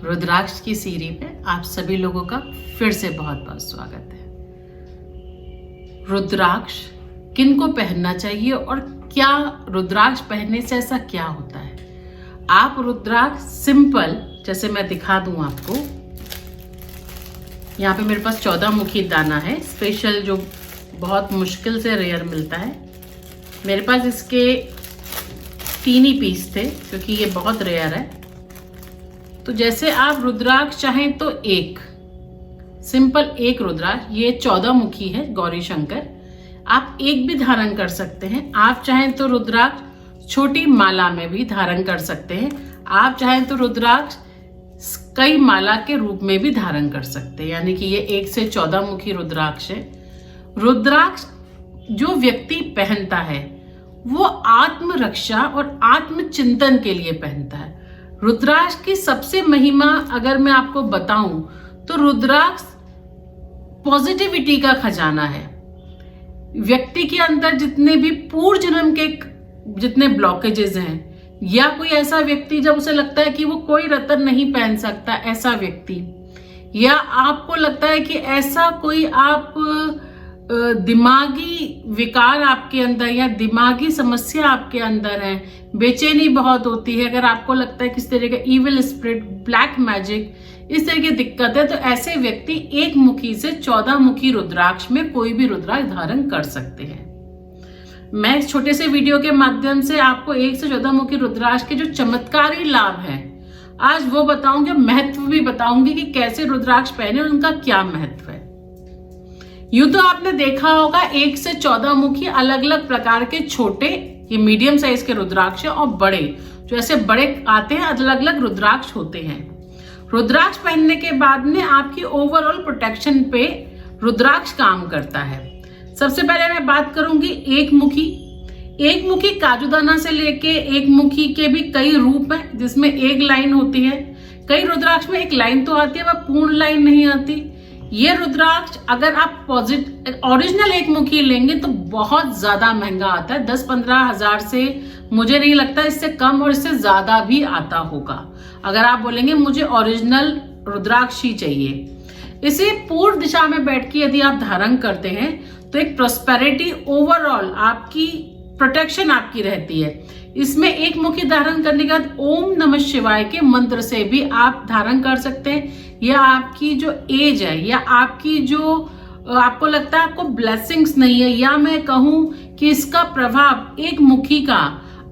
रुद्राक्ष की सीरीज में आप सभी लोगों का फिर से बहुत बहुत स्वागत है। रुद्राक्ष किनको पहनना चाहिए और क्या रुद्राक्ष पहनने से ऐसा क्या होता है? आप रुद्राक्ष सिंपल, जैसे मैं दिखा दूं आपको, यहाँ पे मेरे पास 14 मुखी दाना है, स्पेशल, जो बहुत मुश्किल से रेयर मिलता है। मेरे पास इसके 3 ही पीस थे क्योंकि ये बहुत रेयर है। तो जैसे आप रुद्राक्ष चाहें तो सिंपल एक रुद्राक्ष, ये 14 मुखी है गौरी शंकर, आप एक भी धारण कर सकते हैं। आप चाहें तो रुद्राक्ष छोटी माला में भी धारण कर सकते हैं। आप चाहें तो रुद्राक्ष कई माला के रूप में भी धारण कर सकते हैं, यानी कि ये 1 से 14 मुखी रुद्राक्ष है। रुद्राक्ष जो व्यक्ति पहनता है वो आत्मरक्षा और आत्मचिंतन के लिए पहनता है। रुद्राक्ष की सबसे महिमा अगर मैं आपको बताऊं तो रुद्राक्ष पॉजिटिविटी का खजाना है। व्यक्ति के अंदर जितने भी पूर्व जन्म के जितने ब्लॉकेजेस हैं, या कोई ऐसा व्यक्ति जब उसे लगता है कि वो कोई रत्न नहीं पहन सकता, ऐसा व्यक्ति, या आपको लगता है कि ऐसा कोई आप दिमागी विकार आपके अंदर या दिमागी समस्या आपके अंदर है, बेचैनी बहुत होती है, अगर आपको लगता है किस तरह का इविल स्पिरिट, ब्लैक मैजिक, इस तरह की दिक्कत है, तो ऐसे व्यक्ति 1 मुखी से 14 मुखी रुद्राक्ष में कोई भी रुद्राक्ष धारण कर सकते हैं। मैं इस छोटे से वीडियो के माध्यम से आपको 1 से 14 मुखी रुद्राक्ष के जो चमत्कारी लाभ हैं आज वो बताऊंगी, महत्व भी बताऊंगी कि कैसे रुद्राक्ष पहने और उनका क्या महत्व है। यूं तो आपने देखा होगा 1 से 14 मुखी अलग अलग प्रकार के छोटे, ये मीडियम साइज के रुद्राक्ष और बड़े, जो ऐसे बड़े आते हैं, अलग अलग रुद्राक्ष होते हैं। रुद्राक्ष पहनने के बाद में आपकी ओवरऑल प्रोटेक्शन पे रुद्राक्ष काम करता है। सबसे पहले मैं बात करूंगी एक मुखी काजूदाना से लेके 1 मुखी के भी कई रूप हैं, जिसमें 1 लाइन होती है। कई रुद्राक्ष में 1 लाइन तो आती है, वह पूर्ण लाइन नहीं आती। ये रुद्राक्ष अगर आप ओरिजिनल 1 मुखी लेंगे तो बहुत ज्यादा महंगा आता है, 10-15 हजार से मुझे नहीं लगता, इससे कम और इससे ज्यादा भी आता होगा। अगर आप बोलेंगे मुझे ओरिजिनल रुद्राक्ष ही चाहिए। इसे पूर्व दिशा में बैठ के यदि आप धारण करते हैं तो एक प्रोस्पेरिटी, ओवरऑल आपकी प्रोटेक्शन आपकी रहती है। इसमें 1 मुखी धारण करने के बाद ओम नमः शिवाय के मंत्र से भी आप धारण कर सकते हैं। या आपकी जो एज है, या आपकी जो आपको लगता है आपको ब्लेसिंग्स नहीं है, या मैं कहूं कि इसका प्रभाव 1 मुखी का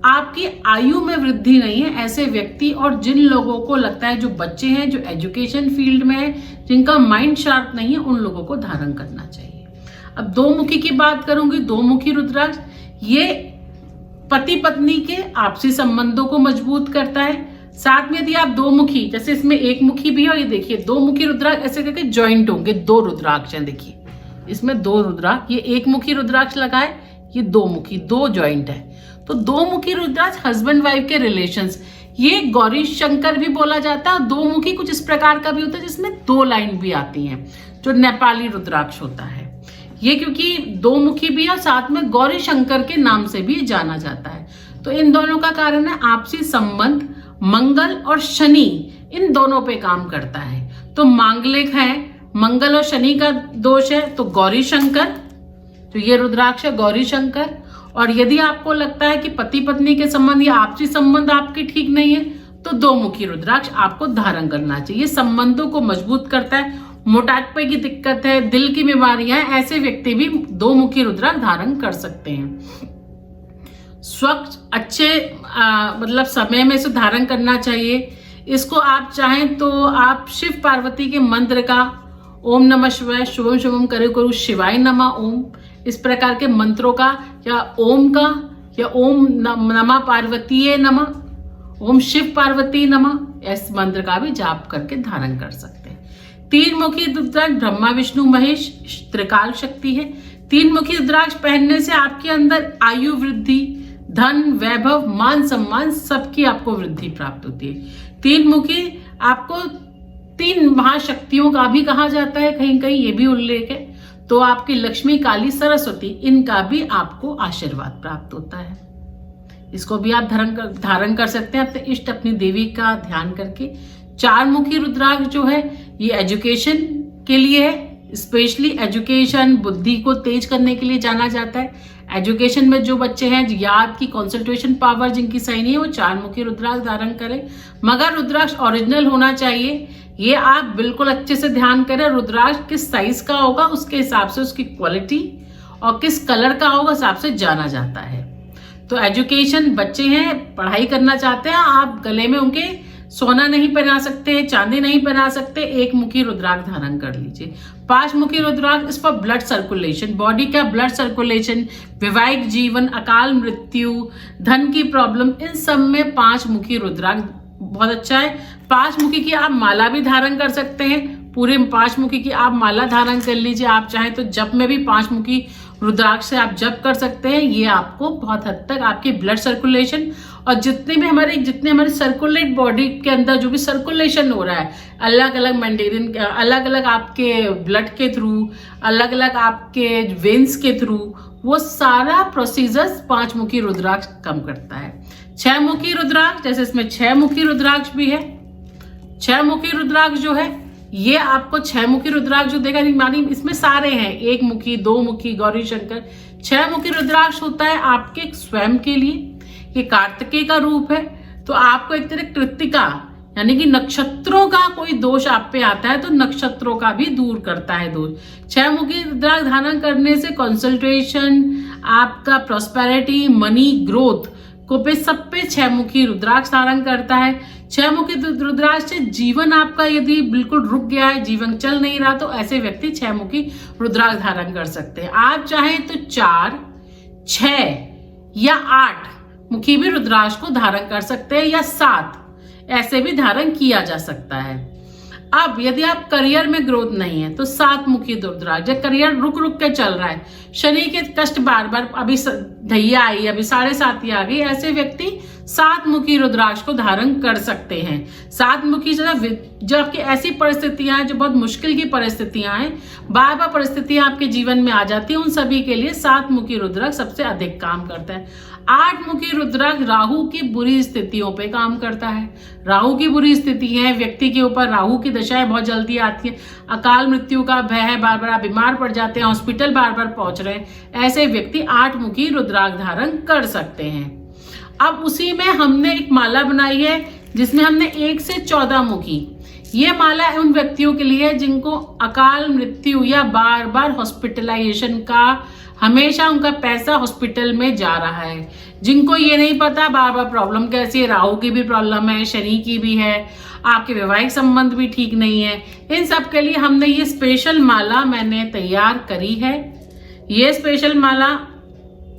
आपकी आयु में वृद्धि नहीं है, ऐसे व्यक्ति और जिन लोगों को लगता है, जो बच्चे हैं, जो एजुकेशन फील्ड में है, जिनका माइंड शार्प नहीं है, उन लोगों को धारण करना चाहिए। अब 2 मुखी की बात करूंगी। 2 मुखी रुद्राक्ष ये पति पत्नी के आपसी संबंधों को मजबूत करता है। साथ में यदि आप 2 मुखी, जैसे इसमें 1 मुखी भी है, ये देखिए 2 मुखी रुद्राक्ष ऐसे करके ज्वाइंट होंगे, 2 रुद्राक्ष हैं, देखिए इसमें 2 रुद्राक्ष, ये 1 मुखी रुद्राक्ष लगा है, ये 2 मुखी, 2 ज्वाइंट है। तो 2 मुखी रुद्राक्ष हस्बैंड वाइफ के रिलेशंस, ये गौरी शंकर भी बोला जाता है। 2 मुखी कुछ इस प्रकार का भी होता है जिसमें 2 लाइन भी आती हैं, जो नेपाली रुद्राक्ष होता है। ये क्योंकि 2 मुखी भी है, साथ में गौरी शंकर के नाम से भी जाना जाता है। तो इन दोनों का कारण है आपसी संबंध, मंगल और शनि, इन दोनों पे काम करता है। तो मांगलिक है, मंगल और शनि का दोष है, तो गौरी शंकर, तो ये रुद्राक्ष है गौरी शंकर। और यदि आपको लगता है कि पति पत्नी के संबंध या आपसी संबंध आपके ठीक नहीं है, तो 2 मुखी रुद्राक्ष आपको धारण करना चाहिए। संबंधों को मजबूत करता है। मोटापे की दिक्कत है, दिल की बीमारियां, ऐसे व्यक्ति भी 2 मुखी रुद्राक्ष धारण कर सकते हैं। स्वच्छ अच्छे मतलब समय में इसे धारण करना चाहिए। इसको आप चाहें तो आप शिव पार्वती के मंत्र का, ओम नमः शिवाय, शुभम शुभम करो करो शिवाय नमः ओम, इस प्रकार के मंत्रों का, या ओम का, या ओम नमः पार्वतीये नमः, ओम शिव पार्वती नमः, इस मंत्र का भी जाप करके धारण कर सकते हैं। 3 मुखी रुद्राक्ष ब्रह्मा विष्णु महेश त्रिकाल शक्ति है। 3 मुखी रुद्राक्ष पहनने से आपके अंदर आयु वृद्धि, धन, वैभव, मान सम्मान, सबकी आपको वृद्धि प्राप्त होती है। 3 मुखी आपको 3 महाशक्तियों का भी कहा जाता है, कहीं कहीं ये भी उल्लेख है। तो आपकी लक्ष्मी, काली, सरस्वती, इनका भी आपको आशीर्वाद प्राप्त होता है। इसको भी आप धारण कर सकते हैं अपने इष्ट अपनी देवी का ध्यान करके। 4 मुखी रुद्राक्ष जो है ये एजुकेशन के लिए है, स्पेशली एजुकेशन, बुद्धि को तेज करने के लिए जाना जाता है। एजुकेशन में जो बच्चे हैं, याद की कंसंट्रेशन पावर जिनकी सही नहीं है, वो 4 मुखी रुद्राक्ष धारण करें। मगर रुद्राक्ष ओरिजिनल होना चाहिए, ये आप बिल्कुल अच्छे से ध्यान करें। रुद्राक्ष किस साइज का होगा उसके हिसाब से उसकी क्वालिटी और किस कलर का होगा हिसाब से जाना जाता है। तो एजुकेशन बच्चे हैं, पढ़ाई करना चाहते हैं, आप गले में उनके सोना नहीं पहना सकते, चांदी नहीं पहना सकते, 1 मुखी रुद्राक्ष धारण कर लीजिए। 5 मुखी रुद्राक्ष इस पर ब्लड सर्कुलेशन, बॉडी का ब्लड सर्कुलेशन, वैवाहिक जीवन, अकाल मृत्यु, धन की प्रॉब्लम, इन सब में 5 मुखी रुद्राक्ष बहुत अच्छा है। 5 मुखी की आप माला भी धारण कर सकते हैं, पूरे 5 मुखी की आप माला धारण कर लीजिए। आप चाहें तो जप में भी 5 मुखी रुद्राक्ष से आप जप कर सकते हैं। ये आपको बहुत हद तक आपकी ब्लड सर्कुलेशन और जितने हमारे सर्कुलेट बॉडी के अंदर जो भी सर्कुलेशन हो रहा है, अलग अलग मेंटेरिन, अलग अलग आपके ब्लड के थ्रू, अलग अलग आपके वेन्स के थ्रू, वो सारा प्रोसीजर्स 5 मुखी रुद्राक्ष कम करता है। 6 मुखी रुद्राक्ष, जैसे इसमें 6 मुखी रुद्राक्ष भी है। 6 मुखी रुद्राक्ष जो है ये आपको 6 मुखी रुद्राक्ष जो देगा, मानी इसमें सारे हैं, 1 मुखी, 2 मुखी, गौरी शंकर। 6 मुखी रुद्राक्ष होता है आपके स्वयं के लिए, ये कार्तिकेय का रूप है। तो आपको एक तरह कृत्तिका यानी कि नक्षत्रों का कोई दोष आप पे आता है तो नक्षत्रों का भी दूर करता है दोष। 6 मुखी रुद्राक्ष धारण करने से कंसंट्रेशन, आपका प्रॉस्पेरिटी, मनी, ग्रोथ को पे सब पे 6 मुखी रुद्राक्ष धारण करता है। 6 मुखी रुद्राक्ष से जीवन आपका यदि बिल्कुल रुक गया है, जीवन चल नहीं रहा, तो ऐसे व्यक्ति 6 मुखी रुद्राक्ष धारण कर सकते हैं। आप चाहें तो 4, 6 या 8 मुखी भी रुद्राक्ष को धारण कर सकते हैं, या 7 ऐसे भी धारण किया जा सकता है। अब यदि आप करियर में ग्रोथ नहीं है तो 7 मुखी रुद्राक्ष, जब करियर रुक के चल रहा है, शनि के कष्ट बार बार, अभी ढैया आई, अभी 7.5 आ गई, ऐसे व्यक्ति 7 मुखी रुद्राक्ष को धारण कर सकते हैं। 7 मुखी जब आपकी ऐसी परिस्थितियां हैं जो बहुत मुश्किल की परिस्थितियां हैं, बार बार परिस्थितियां आपके जीवन में आ जाती हैं, उन सभी के लिए 7 मुखी रुद्राक्ष सबसे अधिक काम करता है। 8 मुखी रुद्राक्ष राहु की बुरी स्थितियों पे काम करता है। राहु की बुरी स्थिति है, व्यक्ति के ऊपर राहु की दशाएं बहुत जल्दी आती है, अकाल मृत्यु का भय है, बार बार बीमार पड़ जाते हैं, हॉस्पिटल बार बार पहुंच रहे हैं, ऐसे व्यक्ति 8 मुखी रुद्राक्ष धारण कर सकते हैं। अब उसी में हमने एक माला बनाई है जिसमें हमने 1 से 14 मुखी, ये माला उन व्यक्तियों के लिए जिनको अकाल मृत्यु या बार बार हॉस्पिटलाइजेशन का, हमेशा उनका पैसा हॉस्पिटल में जा रहा है, जिनको ये नहीं पता बार बार प्रॉब्लम कैसी है, राहु की भी प्रॉब्लम है, शनि की भी है, आपके वैवाहिक संबंध भी ठीक नहीं है, इन सब के लिए हमने ये स्पेशल माला मैंने तैयार करी है। ये स्पेशल माला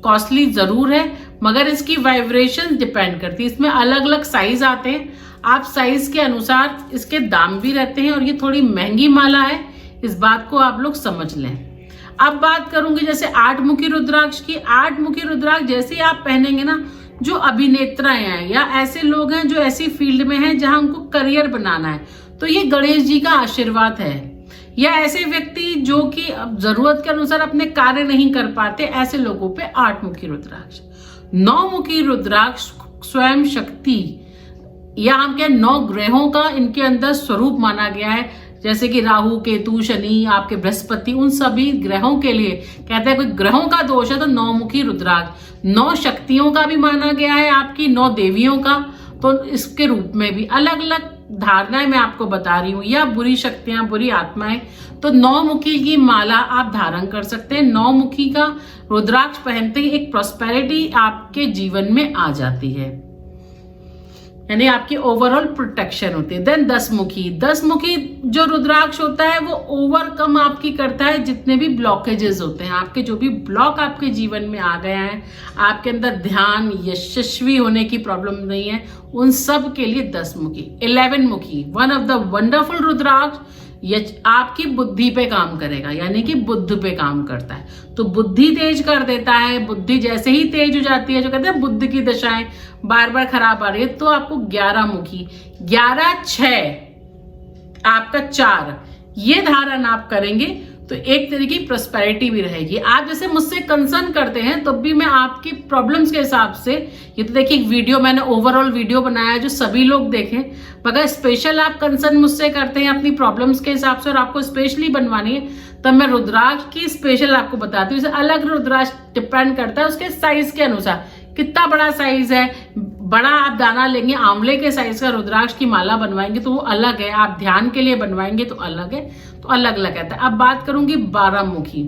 कॉस्टली जरूर है, मगर इसकी वाइब्रेशन डिपेंड करती है, इसमें अलग अलग साइज आते हैं, आप साइज के अनुसार इसके दाम भी रहते हैं, और ये थोड़ी महंगी माला है, इस बात को आप लोग समझ लें। अब बात करूंगी जैसे 8 मुखी रुद्राक्ष की। 8 मुखी रुद्राक्ष जैसे ही आप पहनेंगे ना, जो अभिनेत्राएं हैं या ऐसे लोग हैं जो ऐसी फील्ड में हैं जहां उनको करियर बनाना है, तो ये गणेश जी का आशीर्वाद है। या ऐसे व्यक्ति जो कि अब जरूरत के अनुसार अपने कार्य नहीं कर पाते, ऐसे लोगों पे 8 मुखी रुद्राक्ष। 9 मुखी रुद्राक्ष स्वयं शक्ति या हम क्या 9 ग्रहों का इनके अंदर स्वरूप माना गया है, जैसे कि राहु, केतु, शनि, आपके बृहस्पति, उन सभी ग्रहों के लिए कहते हैं कोई ग्रहों का दोष है तो 9 मुखी रुद्राक्ष। 9 शक्तियों का भी माना गया है, आपकी 9 देवियों का, तो इसके रूप में भी अलग अलग धारणाएं मैं आपको बता रही हूँ, या बुरी शक्तियां, बुरी आत्माएं, तो 9 मुखी की माला आप धारण कर सकते हैं। 9 मुखी का रुद्राक्ष पहनते ही एक प्रॉस्पेरिटी आपके जीवन में आ जाती है, यानी आपकी ओवरऑल प्रोटेक्शन होती है। देन 10 मुखी जो रुद्राक्ष होता है वो ओवरकम आपकी करता है जितने भी ब्लॉकेजेस होते हैं, आपके जो भी ब्लॉक आपके जीवन में आ गया है, आपके अंदर ध्यान, यशस्वी होने की प्रॉब्लम नहीं है, उन सब के लिए 10 मुखी। 11 मुखी, वन ऑफ द वंडरफुल रुद्राक्ष, ये आपकी बुद्धि पे काम करेगा, यानी कि बुद्ध पे काम करता है, तो बुद्धि तेज कर देता है। बुद्धि जैसे ही तेज हो जाती है, जो कहते हैं बुद्ध की दशाएं बार बार खराब आ रही है, तो आपको 11 मुखी, 11, 6 आपका 4, ये धारण आप करेंगे तो एक तरीके की प्रोस्पेरिटी भी रहेगी। आप जैसे मुझसे कंसर्न करते हैं तो भी मैं आपकी प्रॉब्लम्स के हिसाब से, ये तो देखिए एक वीडियो मैंने ओवरऑल वीडियो बनाया है जो सभी लोग देखें, मगर स्पेशल आप कंसर्न मुझसे करते हैं अपनी प्रॉब्लम्स के हिसाब से और आपको स्पेशली बनवानी है, तब मैं रुद्राक्ष की स्पेशल आपको बताती हूँ। अलग रुद्राक्ष डिपेंड करता है उसके साइज के अनुसार, कितना बड़ा साइज है, बड़ा आप दाना लेंगे आंवले के साइज का रुद्राक्ष की माला बनवाएंगे तो वो अलग है, आप ध्यान के लिए बनवाएंगे तो अलग है, तो अलग अलग रहता है। अब बात करूंगी 12 मुखी,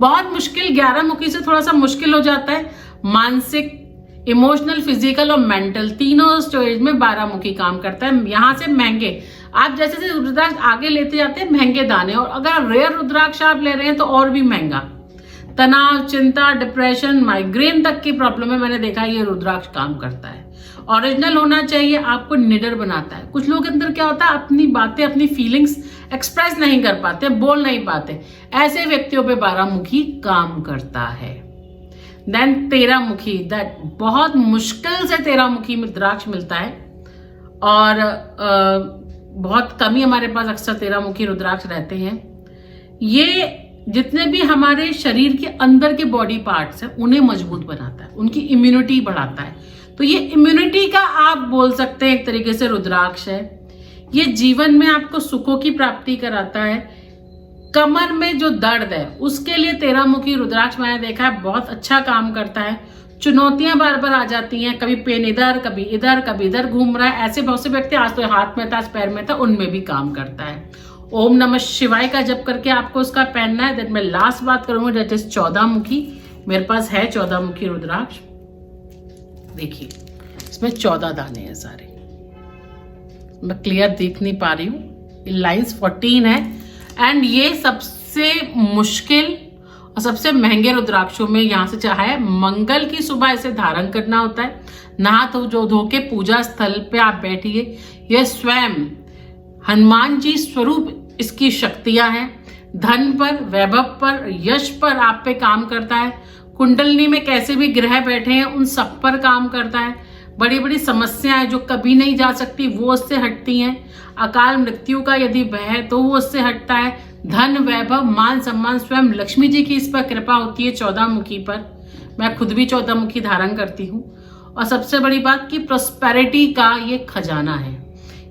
बहुत मुश्किल, 11 मुखी से थोड़ा सा मुश्किल हो जाता है। मानसिक, इमोशनल, फिजिकल और मेंटल तीनों स्टेज में 12 मुखी काम करता है। यहां से महंगे, आप जैसे जैसे रुद्राक्ष आगे लेते जाते हैं महंगे दाने, और अगर रेयर रुद्राक्ष आप ले रहे हैं तो और भी महंगा। तनाव, चिंता, डिप्रेशन, माइग्रेन तक की प्रॉब्लम में मैंने देखा ये रुद्राक्ष काम करता है। ओरिजिनल होना चाहिए, आपको निडर बनाता है। कुछ लोगों के अंदर क्या होता है, अपनी बातें, अपनी फीलिंग्स एक्सप्रेस नहीं कर पाते, बोल नहीं पाते, ऐसे व्यक्तियों पे 12 मुखी काम करता है। देन 13 मुखी, दैट बहुत मुश्किल से 13 मुखी रुद्राक्ष मिलता है और बहुत कम ही हमारे पास अक्सर 13 मुखी रुद्राक्ष रहते हैं। ये जितने भी हमारे शरीर के अंदर के बॉडी पार्ट्स हैं उन्हें मजबूत बनाता है, उनकी इम्यूनिटी बढ़ाता है। तो ये इम्यूनिटी का आप बोल सकते हैं एक तरीके से रुद्राक्ष है। ये जीवन में आपको सुखों की प्राप्ति कराता है। कमर में जो दर्द है उसके लिए 13 मुखी रुद्राक्ष मैंने देखा है बहुत अच्छा काम करता है। चुनौतियां बार बार आ जाती हैं, कभी पेन इधर, कभी इधर, कभी इधर घूम रहा है, ऐसे बहुत से व्यक्ति, आज तो हाथ में था, आज पैर में था, उनमें भी काम करता है। ओम नमः शिवाय का जप करके आपको उसका पहनना है। देन मैं लास्ट बात करूंगा दैट इज 14 मुखी। मेरे पास है 14 मुखी रुद्राक्ष, देखिए इसमें 14 दाने हैं सारे, मैं क्लियर देख नहीं पा रही हूँ, लाइंस 14 है। एंड ये सबसे मुश्किल और सबसे महंगे रुद्राक्षों में यहाँ से चाहे है। मंगल की सुबह इसे धारण करना होता है, नहा धो के पूजा स्थल पे आप बैठिए। यह स्वयं हनुमान जी स्वरूप इसकी शक्तियां हैं। धन पर, वैभव पर, यश पर आप पे काम करता है। कुंडलनी में कैसे भी ग्रह बैठे हैं उन सब पर काम करता है। बड़ी बड़ी समस्याएं जो कभी नहीं जा सकती वो उससे हटती हैं। अकाल मृत्यु का यदि भय है तो वो उससे हटता है। धन, वैभव, मान सम्मान, स्वयं लक्ष्मी जी की इस पर कृपा होती है 14 मुखी पर। मैं खुद भी 14 मुखी धारण करती हूँ। और सबसे बड़ी बात कि प्रोस्पेरिटी का ये खजाना है।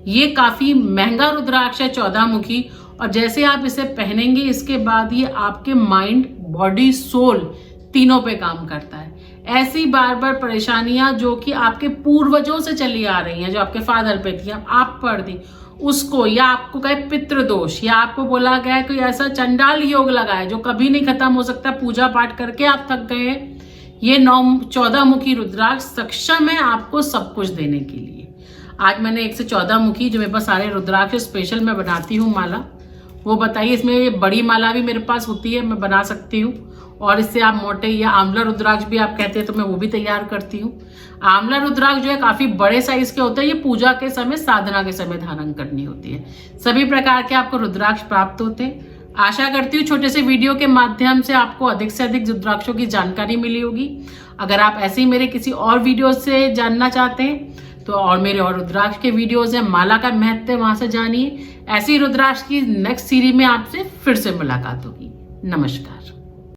ये काफी महंगा रुद्राक्ष है 14 मुखी, और जैसे आप इसे पहनेंगे इसके बाद ये आपके माइंड, बॉडी, सोल तीनों पे काम करता है। ऐसी बार बार परेशानियां जो कि आपके पूर्वजों से चली आ रही हैं, जो आपके फादर पे थी, आप पर थी, उसको, या आपको कहे पितृदोष, या आपको बोला गया है कोई ऐसा चंडाल योग लगा है जो कभी नहीं खत्म हो सकता, पूजा पाठ करके आप थक गए हैं, ये 14 मुखी रुद्राक्ष सक्षम है आपको सब कुछ देने के लिए। आज मैंने 1 से 14 मुखी जो मेरे पास सारे रुद्राक्ष स्पेशल मैं बनाती हूँ माला, वो बताइए। इसमें ये बड़ी माला भी मेरे पास होती है, मैं बना सकती हूँ, और इससे आप मोटे या आंवला रुद्राक्ष भी आप कहते हैं तो मैं वो भी तैयार करती हूँ। आंवला रुद्राक्ष जो है काफी बड़े साइज के होते हैं, ये पूजा के समय, साधना के समय धारण करनी होती है। सभी प्रकार के आपको रुद्राक्ष प्राप्त होते हैं। आशा करती हूँ छोटे से वीडियो के माध्यम से आपको अधिक से अधिक रुद्राक्षों की जानकारी मिली होगी। अगर आप ऐसे ही मेरे किसी और वीडियो से जानना चाहते हैं तो और मेरे और रुद्राक्ष के वीडियोस हैं, माला का महत्व है, वहां से जानिए। ऐसी रुद्राक्ष की नेक्स्ट सीरीज में आपसे फिर से मुलाकात होगी। नमस्कार।